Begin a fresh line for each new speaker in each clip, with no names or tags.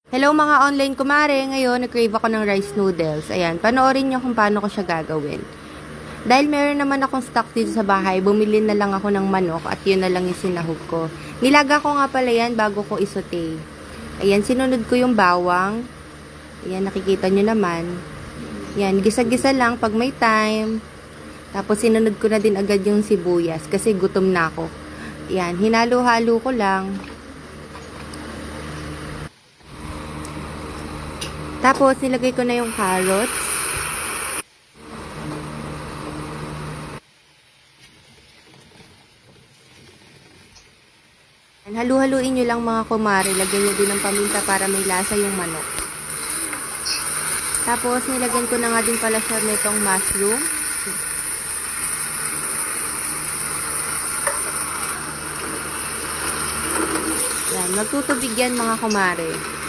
Hello mga online kumare, ngayon nag-crave ako ng rice noodles. Ayan, panoorin nyo kung paano ko siya gagawin. Dahil meron naman akong stock dito sa bahay, bumili na lang ako ng manok at yun na lang yung sinahog ko. Nilaga ko nga pala yan bago ko isote. Ayan, sinunod ko yung bawang. Ayan, nakikita nyo naman. Ayan, gisa-gisa lang pag may time. Tapos sinunod ko na din agad yung sibuyas kasi gutom na ako. Ayan, hinalo-halo ko lang. Tapos, nilagay ko na yung carrots. Halu-haluin nyo lang mga kumare. Lagyan nyo din ng paminta para may lasa yung manok. Tapos, nilagyan ko na nga din pala siya nitong mushroom. Yan, magtutubig yan mga kumare.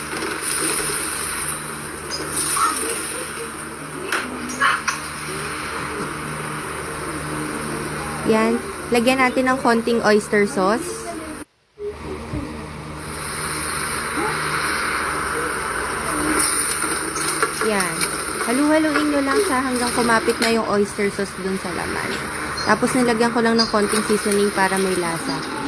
Yan. Lagyan natin ng konting oyster sauce. Yan. Halu-haluin nyo lang siya hanggang kumapit na yung oyster sauce dun sa laman. Tapos nilagyan ko lang ng konting seasoning para may lasa.